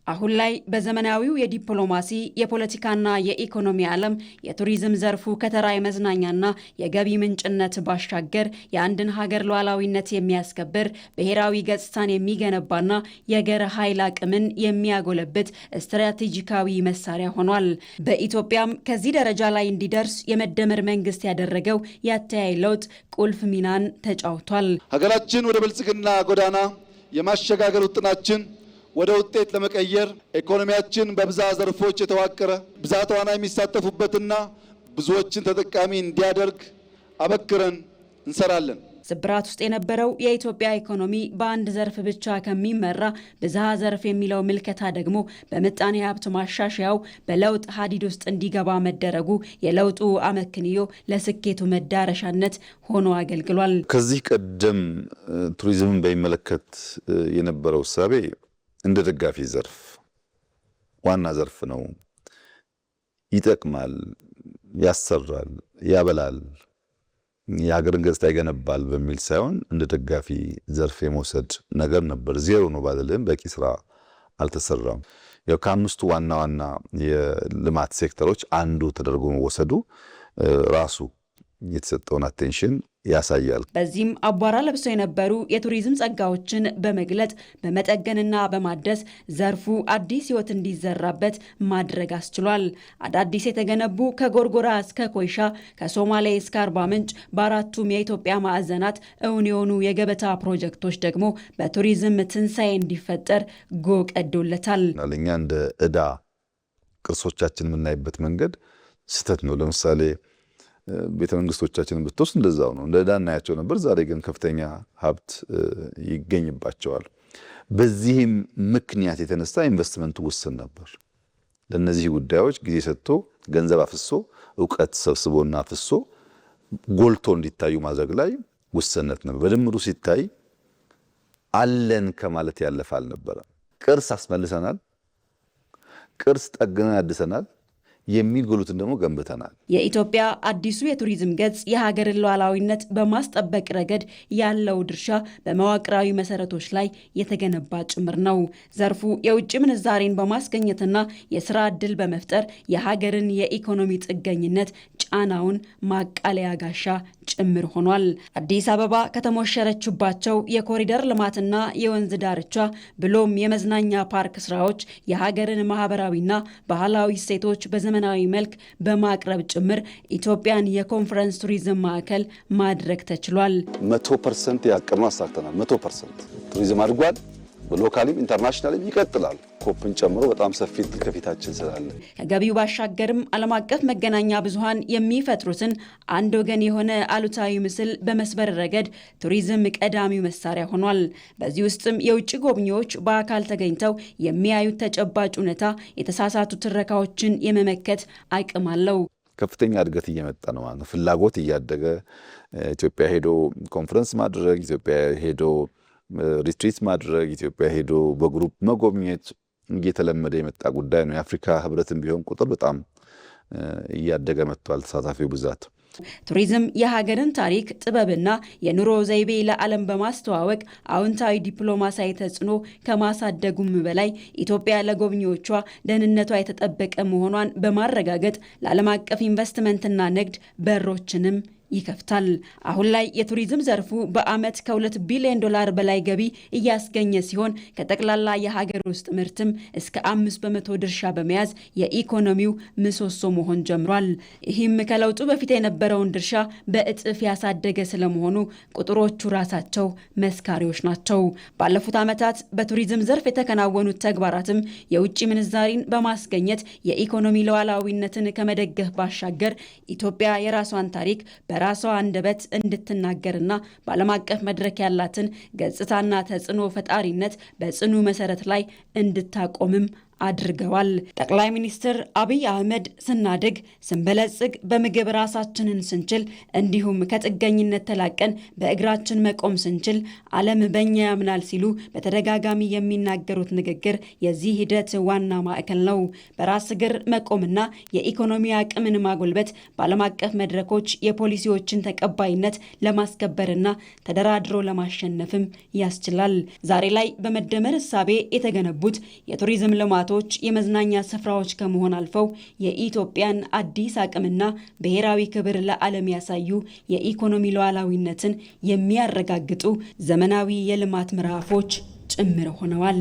አሁን ላይ በዘመናዊው የዲፕሎማሲ የፖለቲካና የኢኮኖሚ ዓለም የቱሪዝም ዘርፉ ከተራ የመዝናኛና የገቢ ምንጭነት ባሻገር የአንድን ሀገር ሉዓላዊነት የሚያስከብር ብሔራዊ ገጽታን የሚገነባና የገረ ኃይል አቅምን የሚያጎለብት ስትራቴጂካዊ መሳሪያ ሆኗል። በኢትዮጵያም ከዚህ ደረጃ ላይ እንዲደርስ የመደመር መንግስት ያደረገው የአተያይ ለውጥ ቁልፍ ሚናን ተጫውቷል። ሀገራችን ወደ ብልጽግና ጎዳና የማሸጋገር ውጥናችን ወደ ውጤት ለመቀየር ኢኮኖሚያችን በብዝሃ ዘርፎች የተዋቀረ ብዝሃ ተዋናይ የሚሳተፉበትና ብዙዎችን ተጠቃሚ እንዲያደርግ አበክረን እንሰራለን። ስብራት ውስጥ የነበረው የኢትዮጵያ ኢኮኖሚ በአንድ ዘርፍ ብቻ ከሚመራ ብዝሃ ዘርፍ የሚለው ምልከታ ደግሞ በምጣኔ ሀብት ማሻሻያው በለውጥ ሀዲድ ውስጥ እንዲገባ መደረጉ የለውጡ አመክንዮ ለስኬቱ መዳረሻነት ሆኖ አገልግሏል። ከዚህ ቀደም ቱሪዝምን በሚመለከት የነበረው እሳቤ እንደ ደጋፊ ዘርፍ ዋና ዘርፍ ነው፣ ይጠቅማል፣ ያሰራል፣ ያበላል፣ የሀገርን ገጽታ ይገነባል በሚል ሳይሆን እንደ ደጋፊ ዘርፍ የመውሰድ ነገር ነበር። ዜሮ ነው ባልልም በቂ ስራ አልተሰራም። ያው ከአምስቱ ዋና ዋና የልማት ሴክተሮች አንዱ ተደርጎ መወሰዱ ራሱ የተሰጠውን አቴንሽን ያሳያል። በዚህም አቧራ ለብሰው የነበሩ የቱሪዝም ጸጋዎችን በመግለጥ በመጠገንና በማደስ ዘርፉ አዲስ ሕይወት እንዲዘራበት ማድረግ አስችሏል። አዳዲስ የተገነቡ ከጎርጎራ እስከ ኮይሻ ከሶማሌ እስከ አርባ ምንጭ በአራቱም የኢትዮጵያ ማዕዘናት እውን የሆኑ የገበታ ፕሮጀክቶች ደግሞ በቱሪዝም ትንሣኤ እንዲፈጠር ጎ ቀዶለታል። እኛ እንደ ዕዳ ቅርሶቻችን የምናይበት መንገድ ስህተት ነው። ለምሳሌ ቤተ መንግስቶቻችንን ብትወስድ እንደዛው ነው። እንደ ዕዳ እናያቸው ነበር። ዛሬ ግን ከፍተኛ ሀብት ይገኝባቸዋል። በዚህም ምክንያት የተነሳ ኢንቨስትመንቱ ውስን ነበር። ለነዚህ ጉዳዮች ጊዜ ሰጥቶ ገንዘብ አፍሶ እውቀት ሰብስቦና አፍሶ ጎልቶ እንዲታዩ ማድረግ ላይ ውስንነት ነበር። በድምሩ ሲታይ አለን ከማለት ያለፈ አልነበረም። ቅርስ አስመልሰናል፣ ቅርስ ጠግነን አድሰናል፣ የሚጎሉትን ደግሞ ገንብተናል። የኢትዮጵያ አዲሱ የቱሪዝም ገጽ የሀገርን ሉዓላዊነት በማስጠበቅ ረገድ ያለው ድርሻ በመዋቅራዊ መሰረቶች ላይ የተገነባ ጭምር ነው። ዘርፉ የውጭ ምንዛሬን በማስገኘትና የስራ ዕድል በመፍጠር የሀገርን የኢኮኖሚ ጥገኝነት ጫናውን ማቃለያ ጋሻ ጭምር ሆኗል። አዲስ አበባ ከተሞሸረችባቸው የኮሪደር ልማትና የወንዝ ዳርቻ ብሎም የመዝናኛ ፓርክ ስራዎች የሀገርን ማህበራዊና ባህላዊ እሴቶች በዘመናዊ መልክ በማቅረብ ጭምር ኢትዮጵያን የኮንፈረንስ ቱሪዝም ማዕከል ማድረግ ተችሏል። 100% ያቀርነው አሳክተናል። 100% ቱሪዝም አድጓል። በሎካሊም ኢንተርናሽናልም ይቀጥላል። ኮፕን ጨምሮ በጣም ሰፊ ከፊታችን ስላለ ከገቢው ባሻገርም ዓለም አቀፍ መገናኛ ብዙሃን የሚፈጥሩትን አንድ ወገን የሆነ አሉታዊ ምስል በመስበር ረገድ ቱሪዝም ቀዳሚው መሳሪያ ሆኗል። በዚህ ውስጥም የውጭ ጎብኚዎች በአካል ተገኝተው የሚያዩት ተጨባጭ እውነታ የተሳሳቱ ትረካዎችን የመመከት አቅም አለው። ከፍተኛ እድገት እየመጣ ነው ማለት ነው። ፍላጎት እያደገ ኢትዮጵያ ሄዶ ኮንፈረንስ ማድረግ፣ ኢትዮጵያ ሄዶ ሪትሪት ማድረግ፣ ኢትዮጵያ ሄዶ በግሩፕ መጎብኘት እየተለመደ የመጣ ጉዳይ ነው። የአፍሪካ ህብረትን ቢሆን ቁጥር በጣም እያደገ መጥቷል ተሳታፊው ብዛት። ቱሪዝም የሀገርን ታሪክ፣ ጥበብና የኑሮ ዘይቤ ለዓለም በማስተዋወቅ አዎንታዊ ዲፕሎማሲያዊ ተጽዕኖ ከማሳደጉም በላይ ኢትዮጵያ ለጎብኚዎቿ ደህንነቷ የተጠበቀ መሆኗን በማረጋገጥ ለዓለም አቀፍ ኢንቨስትመንትና ንግድ በሮችንም ይከፍታል። አሁን ላይ የቱሪዝም ዘርፉ በዓመት ከ2 ቢሊዮን ዶላር በላይ ገቢ እያስገኘ ሲሆን ከጠቅላላ የሀገር ውስጥ ምርትም እስከ 5% ድርሻ በመያዝ የኢኮኖሚው ምሰሶ መሆን ጀምሯል። ይህም ከለውጡ በፊት የነበረውን ድርሻ በእጥፍ ያሳደገ ስለመሆኑ ቁጥሮቹ ራሳቸው መስካሪዎች ናቸው። ባለፉት ዓመታት በቱሪዝም ዘርፍ የተከናወኑት ተግባራትም የውጭ ምንዛሪን በማስገኘት የኢኮኖሚ ሉዓላዊነትን ከመደገፍ ባሻገር ኢትዮጵያ የራሷን ታሪክ በራሷ አንደበት እንድትናገርና በዓለም አቀፍ መድረክ ያላትን ገጽታና ተጽዕኖ ፈጣሪነት በጽኑ መሰረት ላይ እንድታቆምም አድርገዋል። ጠቅላይ ሚኒስትር አብይ አህመድ ስናድግ ስንበለጽግ በምግብ ራሳችንን ስንችል እንዲሁም ከጥገኝነት ተላቀን በእግራችን መቆም ስንችል ዓለም በእኛ ያምናል ሲሉ በተደጋጋሚ የሚናገሩት ንግግር የዚህ ሂደት ዋና ማዕከል ነው። በራስ እግር መቆምና የኢኮኖሚ አቅምን ማጎልበት በዓለም አቀፍ መድረኮች የፖሊሲዎችን ተቀባይነት ለማስከበርና ተደራድሮ ለማሸነፍም ያስችላል። ዛሬ ላይ በመደመር እሳቤ የተገነቡት የቱሪዝም ልማቶች የመዝናኛ ስፍራዎች ከመሆን አልፈው የኢትዮጵያን አዲስ አቅምና ብሔራዊ ክብር ለዓለም ያሳዩ የኢኮኖሚ ሉዓላዊነትን የሚያረጋግጡ ዘመናዊ የልማት ምዕራፎች ጭምር ሆነዋል።